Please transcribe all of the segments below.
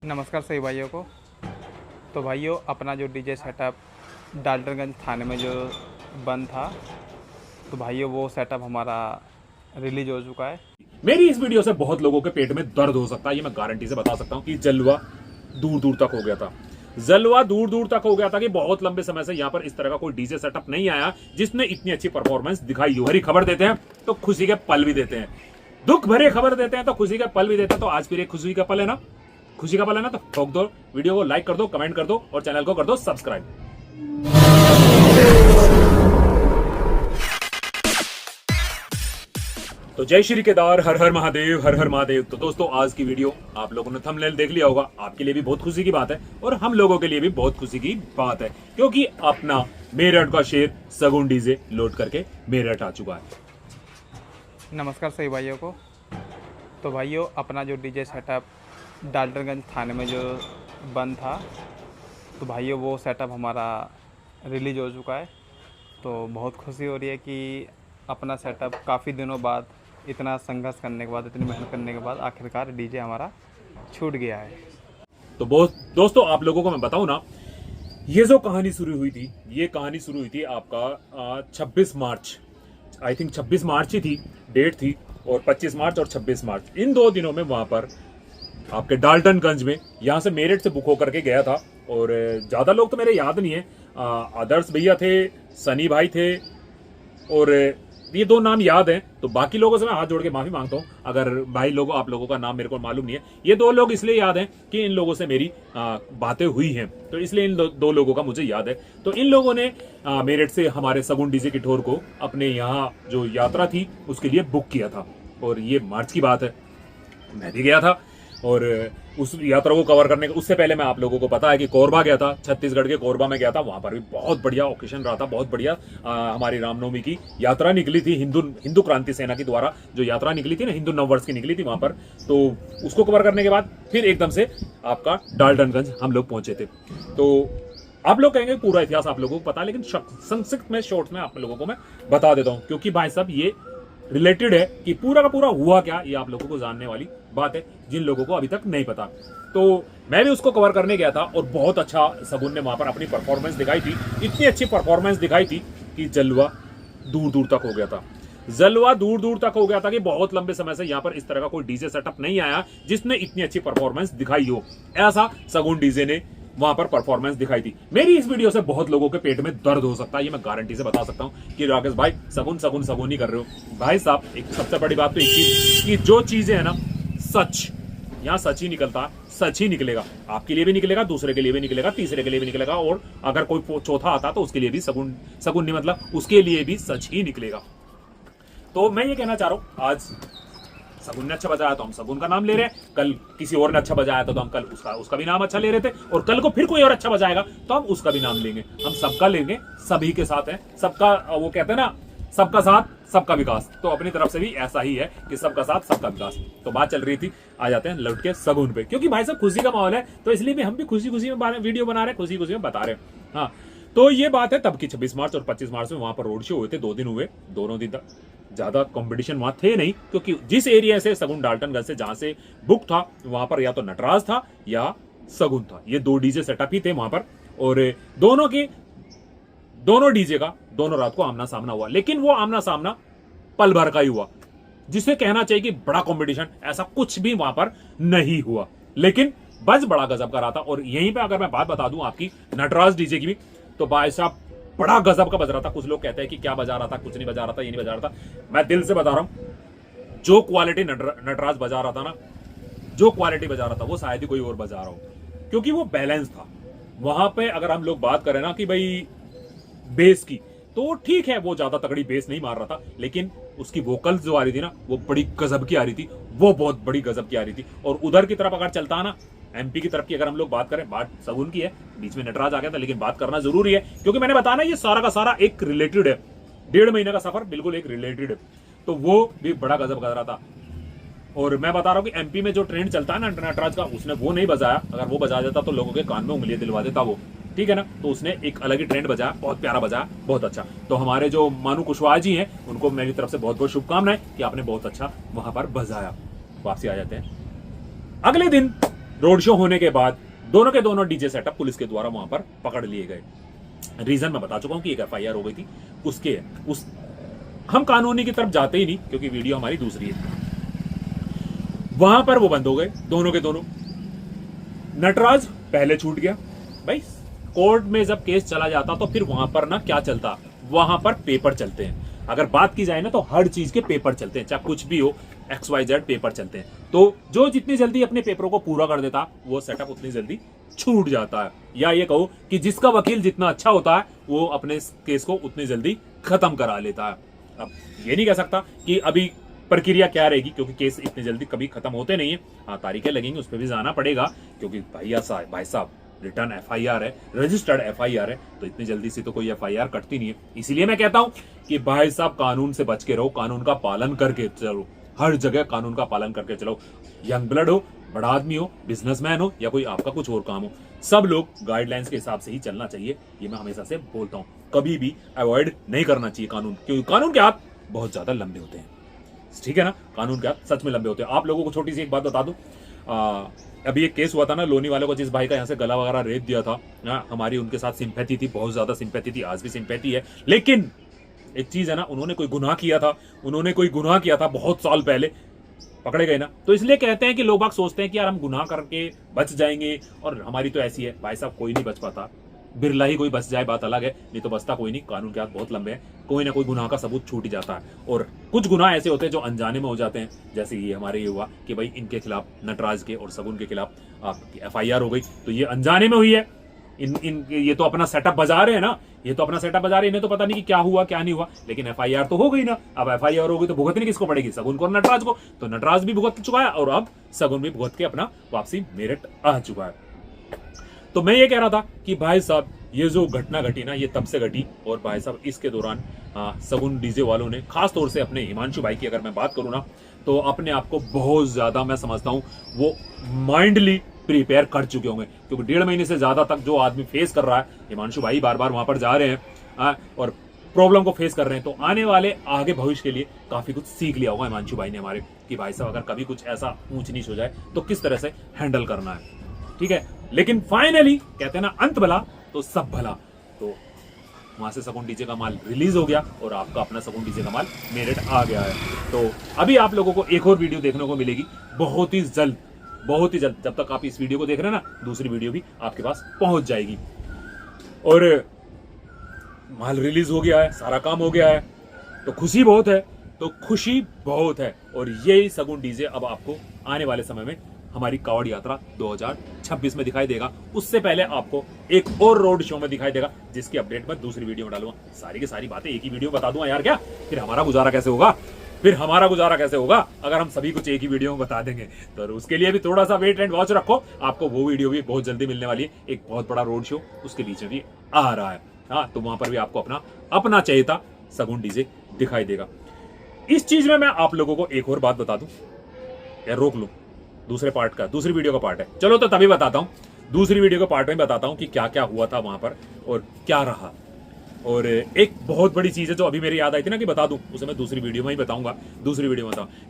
नमस्कार सभी भाइयों को। तो भाइयों, अपना जो डीजे सेटअप डाल्टनगंज थाने में जो बंद था, तो भाइयों वो सेटअप हमारा रिलीज हो चुका है। मेरी इस वीडियो से बहुत लोगों के पेट में दर्द हो सकता है, ये मैं गारंटी से बता सकता हूं कि जलवा दूर दूर तक हो गया था। जलवा दूर दूर तक हो गया था कि बहुत लंबे समय से यहां पर इस तरह का कोई डीजे सेटअप नहीं आया जिसने इतनी अच्छी परफॉर्मेंस दिखाई हो। हरी खबर देते हैं तो खुशी के पल भी देते हैं, दुख भरे खबर देते हैं तो खुशी के पल भी देते हैं। तो आज फिर एक खुशी का पल है ना, खुशी का पल है ना, तो ठोक दो, वीडियो को लाइक कर दो, कमेंट कर दो और चैनल को कर दो सब्सक्राइब। तो जय श्री केदार, हर हर महादेव, हर हर महादेव। तो दोस्तों, आज की वीडियो आप लोगों ने थंबनेल देख लिया होगा, आपके लिए भी बहुत खुशी की बात है और हम लोगों के लिए भी बहुत खुशी की बात है, क्योंकि अपना मेरठ का शेर सगुन डीजे लोड करके मेरठ आ चुका है। नमस्कार सभी भाइयों को। तो भाइयों, अपना जो डीजे सेटअप डाल्टनगंज थाने में जो बंद था, तो भाइयों वो सेटअप हमारा रिलीज हो चुका है। तो बहुत खुशी हो रही है कि अपना सेटअप काफ़ी दिनों बाद, इतना संघर्ष करने के बाद, इतनी मेहनत करने के बाद आखिरकार डीजे हमारा छूट गया है। तो दोस्तों, आप लोगों को मैं बताऊं ना, ये जो कहानी शुरू हुई थी, ये कहानी शुरू हुई थी आपका 26 मार्च, आई थिंक 26 मार्च ही थी डेट थी, और 25 मार्च और 26 मार्च इन 2 दिनों में वहां पर आपके डाल्टनगंज में, यहां से मेरठ से बुक होकर के गया था। और ज्यादा लोग तो मेरे याद नहीं है, आदर्श भैया थे, सनी भाई थे, और ये 2 नाम याद हैं। तो बाकी लोगों से मैं हाथ जोड़ के माफी मांगता हूं अगर भाई लोगों, आप लोगों का नाम मेरे को मालूम नहीं है। ये 2 लोग इसलिए याद हैं कि इन लोगों से मेरी बातें हुई हैं, तो इसलिए इन 2 लोगों का मुझे याद है। तो इन लोगों ने मेरठ से हमारे सगुन डीजे की ठोर को अपने यहाँ जो यात्रा थी उसके लिए बुक किया था, और ये मार्च की बात है। मैं भी गया था और उस यात्रा को कवर करने के उससे पहले मैं आप लोगों को पता है कि कोरबा गया था, छत्तीसगढ़ के कोरबा में गया था। वहां पर भी बहुत बढ़िया ओकेशन रहा था, बहुत बढ़िया हमारी रामनवमी की यात्रा निकली थी, हिंदू क्रांति सेना की द्वारा जो यात्रा निकली थी ना, हिंदू नववर्ष की निकली थी वहां पर। तो उसको कवर करने के बाद फिर एकदम से आपका डाल्टनगंज हम लोग पहुंचे थे। तो आप लोग कहेंगे पूरा इतिहास आप लोगों को पता है, लेकिन संक्षिप्त में, शॉर्ट्स में आप लोगों को मैं बता देता हूं, क्योंकि भाई साहब ये रिलेटेड है कि पूरा का पूरा हुआ क्या, ये आप लोगों को जानने वाली बात है जिन लोगों को अभी तक नहीं पता। तो मैं भी उसको कवर करने गया था और बहुत अच्छा सगुन ने वहां पर अपनी परफॉर्मेंस दिखाई थी। इतनी अच्छी परफॉर्मेंस दिखाई थी कि जलवा दूर दूर तक हो गया था। जलवा दूर दूर तक हो गया था कि बहुत लंबे समय से यहां पर इस तरह का कोई डीजे सेटअप नहीं आया जिसने इतनी अच्छी परफॉर्मेंस दिखाई हो। ऐसा सगुन डीजे ने वहां पर परफॉर्मेंस दिखाई थी। मेरी इस वीडियो से बहुत लोगों के पेट में दर्द हो सकता है, ये मैं गारंटी से बता सकता हूं कि राकेश भाई सगुन सगुन सगुन ही कर रहे हो। भाई साहब, एक सबसे बड़ी बात तो एक चीज कि जो चीजें है ना, सच यहां सच ही निकलता, सच ही निकलेगा। आपके लिए भी निकलेगा, दूसरे के लिए भी निकलेगा, तीसरे के लिए भी निकलेगा, और अगर कोई चौथा आता तो उसके लिए भी सगुन सगुन नहीं, मतलब उसके लिए भी सच ही निकलेगा। तो मैं ये कहना चाह रहा हूं, आज सगुन ने अच्छा बजाया तो हम सगुन का नाम ले रहे हैं, कल किसी और ने अच्छा बजाया तो हम कल उसका भी नाम अच्छा ले रहे थे, और कल को फिर कोई और अच्छा बजाएगा तो हम उसका भी नाम लेंगे। हम सबका लेंगे, सभी के साथ है सबका, वो कहते हैं ना, सबका साथ सबका विकास। तो अपनी तरफ से भी ऐसा ही है कि सबका साथ सबका विकास। तो बात चल रही थी, आ जाते हैं लौट के सगुन पे, क्योंकि भाई साहब खुशी का माहौल है, तो इसलिए भी हम भी खुशी खुशी में वीडियो बना रहे हैं, खुशी खुशी में बता रहे हैं। हाँ, तो ये बात है तब की 26 मार्च और 25 मार्च में वहां पर रोड शो हुए थे, 2 दिन हुए। दोनों दिन तक ज्यादा कंपटीशन वहां थे नहीं, क्योंकि जिस एरिया से सगुन डाल्टनगंज से जहां से बुक था वहां पर या तो नटराज था या सगुन था, ये 2 डीजे सेटअप ही थे वहां पर। और दोनों डीजे का दोनों रात को आमना सामना हुआ, लेकिन वो आमना सामना पल भर का ही हुआ, जिसे कहना चाहिए कि बड़ा कंपटीशन ऐसा कुछ भी वहां पर नहीं हुआ, लेकिन बज बड़ा गजब का रहा था। और यहीं पे अगर मैं बात बता दूं आपकी नटराज डीजे की भी, तो भाई साहब बड़ा गजब का बज रहा था। कुछ लोग कहते हैं कि क्या बजा रहा था, कुछ नहीं बजा रहा था, ये नहीं बजा रहा था। मैं दिल से बता रहा हूं, जो क्वालिटी नटराज बजा रहा था ना, जो क्वालिटी बजा रहा था, वो शायद ही कोई और बजा रहा हो, क्योंकि वो बैलेंस था वहां पे। अगर हम लोग बात करें ना कि भाई बेस की, तो ठीक है, वो ज्यादा तगड़ी बेस नहीं मार रहा था, लेकिन उसकी वोकल्स जो आ रही थी ना, वो बड़ी गजब की आ रही थी, वो बहुत बड़ी गजब की आ रही थी। और उधर की तरफ अगर चलता है ना, एमपी की तरफ की अगर हम लोग बात करें, बात सगुन की है, बीच में नटराज आ गया था, लेकिन बात करना जरूरी है, क्योंकि मैंने बताया ना, ये सारा का सारा एक रिलेटेड है, 1.5 महीने का सफर बिल्कुल एक रिलेटेड है। तो वो भी बड़ा गजब कर रहा था। और मैं बता रहा हूं कि एमपी में जो ट्रेंड चलता है ना नटराज का, उसने वो नहीं बजाया। अगर वो बजा देता तो लोगों के कान में उंगलियां दिलवा देता वो, ठीक है ना। तो उसने एक अलग ही ट्रेंड बजाया, बहुत प्यारा बजाया, बहुत अच्छा। तो हमारे जो मानू कुशवाहा जी हैं, उनको मेरी तरफ से बहुत बहुत शुभकामनाएं कि आपने बहुत अच्छा वहां पर बजाया। वापसी आ जाते हैं अगले दिन, रोड शो होने के बाद दोनों के दोनों डीजे सेटअप पुलिस के द्वारा वहां पर पकड़ लिए गए। रीजन मैं बता चुका हूं कि एक एफआईआर हो गई थी उसके उस हम कानूनी की तरफ जाते ही नहीं क्योंकि वीडियो हमारी दूसरी है। वहां पर वो बंद हो गए दोनों के दोनों। नटराज पहले छूट गया। भाई कोर्ट में जब केस चला जाता तो फिर वहां पर ना क्या चलता, वहां पर पेपर चलते हैं। अगर बात की जाए ना तो हर चीज के पेपर चलते हैं, चाहे कुछ भी हो, XYZ पेपर चलते हैं। तो जो जितनी जल्दी अपने पेपरों को पूरा कर देता वो सेटअप उतनी जल्दी छूट जाता है। या ये कहो कि जिसका वकील जितना अच्छा होता है वो अपने केस को उतनी जल्दी खत्म करा लेता है। अब ये नहीं कह सकता कि अभी प्रक्रिया क्या रहेगी क्योंकि केस इतनी जल्दी कभी खत्म होते नहीं है। हाँ, तारीखें लगेंगी, उस पर भी जाना पड़ेगा क्योंकि भाई साहब रिटर्न एफआईआर है, रजिस्टर्ड एफआईआर है, तो इतनी जल्दी से तो कोई एफआईआर कटती नहीं है। इसीलिए मैं कहता हूं कि भाई साहब कानून से बच के रहो, कानून का पालन करके चलो, हर जगह कानून का पालन करके चलो। यंग ब्लड हो, बड़ा आदमी हो, बिजनेसमैन हो या कोई आपका कुछ और काम हो, सब लोग गाइडलाइंस के हिसाब से ही चलना चाहिए। ये मैं हमेशा से बोलता हूं, कभी भी अवॉइड नहीं करना चाहिए कानून, क्योंकि कानून के हाथ बहुत ज्यादा लंबे होते हैं। ठीक है ना, कानून के हाथ सच में लंबे होते हैं। आप लोगों को छोटी सी एक बात बता दूं, अभी एक केस हुआ था ना लोनी वालों को, जिस भाई का यहाँ से गला वगैरह रेत दिया था ना, हमारी उनके साथ सिंपैथी थी, बहुत ज्यादा सिंपैथी थी, आज भी सिंपैथी है। लेकिन एक चीज है ना, उन्होंने कोई गुनाह किया था बहुत साल पहले, पकड़े गए ना। तो इसलिए कहते हैं कि लोग बाग सोचते हैं कि यार हम गुनाह करके बच जाएंगे और हमारी तो ऐसी है। भाई साहब कोई नहीं बच पाता, बिरला ही कोई बच जाए बात अलग है, नहीं तो बचता कोई नहीं। कानून के हाथ बहुत लंबे हैं, कोई ना कोई गुनाह का सबूत छूट ही जाता है। और कुछ गुनाह ऐसे होते हैं जो अनजाने में हो जाते हैं, जैसे ये हमारे ये हुआ कि भाई इनके खिलाफ, नटराज के और सगुन के खिलाफ एफआईआर हो गई, तो ये अनजाने में हुई है। ये तो अपना सेटअप बजा रहे हैं ना, ये तो अपना सेटअप बजा रहे हैं, इन्हें तो पता नहीं कि क्या हुआ क्या नहीं हुआ, लेकिन एफआईआर तो हो गई ना। अब एफआईआर हो गई तो भुगतनी किसको पड़ेगी, सगुन को और नटराज को। तो नटराज भी भुगत चुका है और अब सगुन भी भुगत के अपना वापसी मेरठ आ चुका है। तो मैं ये कह रहा था कि भाई साहब ये जो घटना घटी ना, ये तब से घटी, और भाई साहब इसके दौरान सगुन डीजे वालों ने खास तौर से अपने हिमांशु भाई की अगर मैं बात करूं ना, तो अपने आप को बहुत ज्यादा मैं समझता हूं वो माइंडली प्रिपेयर कर चुके होंगे, क्योंकि 1.5 महीने से ज्यादा तक जो आदमी फेस कर रहा है, हिमांशु भाई बार बार वहां पर जा रहे हैं और प्रॉब्लम को फेस कर रहे हैं, तो आने वाले आगे भविष्य के लिए काफी कुछ सीख लिया होगा हिमांशु भाई ने हमारे, कि भाई साहब अगर कभी कुछ ऐसा ऊंच नीच हो जाए तो किस तरह से हैंडल करना है। ठीक है, लेकिन फाइनली कहते हैं ना, अंत भला तो सब भला। तो वहां से सगुन डीजे का माल रिलीज हो गया और आपका अपना सगुन डीजे का माल मेरठ आ गया है। तो अभी आप लोगों को एक और वीडियो देखने को मिलेगी बहुत ही जल्द, बहुत ही जल्द। जब तक आप इस वीडियो को देख रहे हैं ना, दूसरी वीडियो भी आपके पास पहुंच जाएगी। और माल रिलीज हो गया है, सारा काम हो गया है, तो खुशी बहुत है, और यही सगुन डीजे अब आपको आने वाले समय में हमारी कावड़ यात्रा 2026 में दिखाई देगा। उससे पहले आपको एक और रोड शो में दिखाई देगा, जिसकी अपडेट मैं दूसरी वीडियो में डालूंगा। सारी की सारी बातें एक ही वीडियो में बता दूंगा यार, क्या फिर हमारा गुजारा कैसे होगा अगर हम सभी कुछ एक ही वीडियो में बता देंगे। तो उसके लिए भी थोड़ा सा वेट एंड वॉच रखो, आपको वो वीडियो भी बहुत जल्दी मिलने वाली है। एक बहुत बड़ा रोड शो उसके बीच में भी आ रहा है, हाँ, तो वहां पर भी आपको अपना चहेता सगुन डीजे दिखाई देगा। इस चीज में मैं आप लोगों को एक और बात बता दूं, या रोक लूं, दूसरी वीडियो का पार्ट है, चलो तो तभी बताता हूं। दूसरी वीडियो का पार्ट में बताता हूं कि क्या क्या हुआ था वहां पर और क्या रहा। और एक बहुत बड़ी चीज है जो अभी मेरी याद आई थी ना कि बता दूं, उसे मैं दूसरी वीडियो में ही बताऊंगा,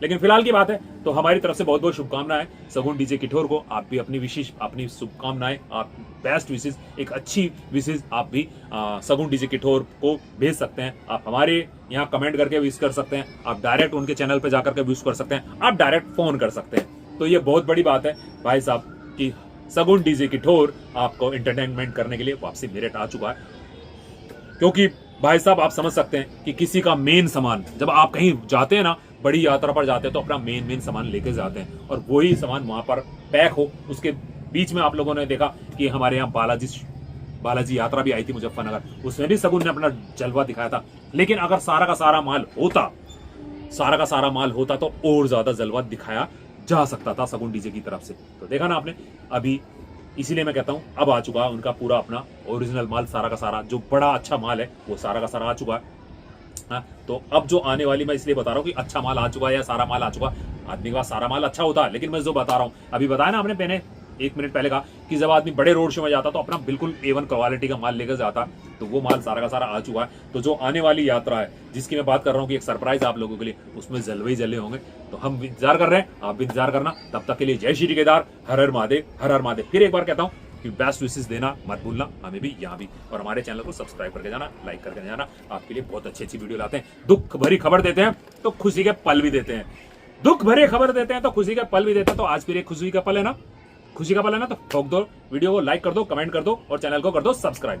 लेकिन फिलहाल की बात है तो हमारी तरफ से बहुत बहुत शुभकामनाएं सगुन डीजे किठौर को। आप भी अपनी शुभकामनाएं, आप बेस्ट विशेष, एक अच्छी विशेष आप भी सगुन डीजे किठौर को भेज सकते हैं। आप हमारे यहाँ कमेंट करके विश कर सकते हैं, आप डायरेक्ट उनके चैनल पर जाकर के विश कर सकते हैं, आप डायरेक्ट फोन कर सकते हैं। तो ये बहुत बड़ी बात है भाई साहब कि सगुन डीजे किठौर आपको एंटरटेनमेंट करने के लिए वापसी मेरठ आ चुका है। क्योंकि भाई साहब आप समझ सकते हैं कि किसी का मेन सामान, जब आप कहीं जाते हैं ना, बड़ी यात्रा पर जाते हैं, तो अपना मेन सामान लेके जाते हैं, और वही सामान वहां पर पैक हो। उसके बीच में आप लोगों ने देखा कि हमारे यहाँ बालाजी यात्रा भी आई थी मुजफ्फरनगर, उसमें भी सगुन ने अपना जलवा दिखाया था। लेकिन अगर सारा का सारा माल होता तो और ज्यादा जलवा दिखाया जा सकता था सगुन डीजे की तरफ से। तो देखा ना आपने, अभी इसीलिए मैं कहता हूं अब आ चुका है उनका पूरा अपना ओरिजिनल माल, सारा का सारा जो बड़ा अच्छा माल है वो सारा का सारा आ चुका है। हाँ, तो अब जो आने वाली, मैं इसलिए बता रहा हूँ कि अच्छा माल आ चुका है या सारा माल आ चुका है। आदमी के पास सारा माल अच्छा होता है, लेकिन मैं जो बता रहा हूँ, अभी बताया ना आपने 1 मिनट पहले कहा कि जब आदमी बड़े रोड शो में जाता तो अपना बिल्कुल A1 क्वालिटी का माल लेकर जाता, तो वो माल सारा का सारा आ चुका है। तो जो आने वाली यात्रा है जिसकी मैं बात कर रहा हूँ कि एक सरप्राइज आप लोगों के लिए, उसमें जलवे ही जले होंगे। तो हम इंतजार कर रहे हैं, आप भी इंतजार करना। तब तक के लिए जय श्री केदार, हर हर महादेव, हर हर महादेव। फिर एक बार कहता हूँ कि बेस्ट विशेष देना मत भूलना, हमें भी यहाँ भी, और हमारे चैनल को सब्सक्राइब करके जाना, लाइक करके जाना। आपके लिए बहुत अच्छी अच्छी वीडियो लाते हैं। दुख भरी खबर देते हैं तो खुशी के पल भी देते हैं, दुख भरी खबर देते हैं तो खुशी के पल भी देते हैं। तो आज फिर एक खुशी का पल है ना, खुशी का पल है ना, तो ठोक दो, वीडियो को लाइक कर दो, कमेंट कर दो और चैनल को कर दो सब्सक्राइब।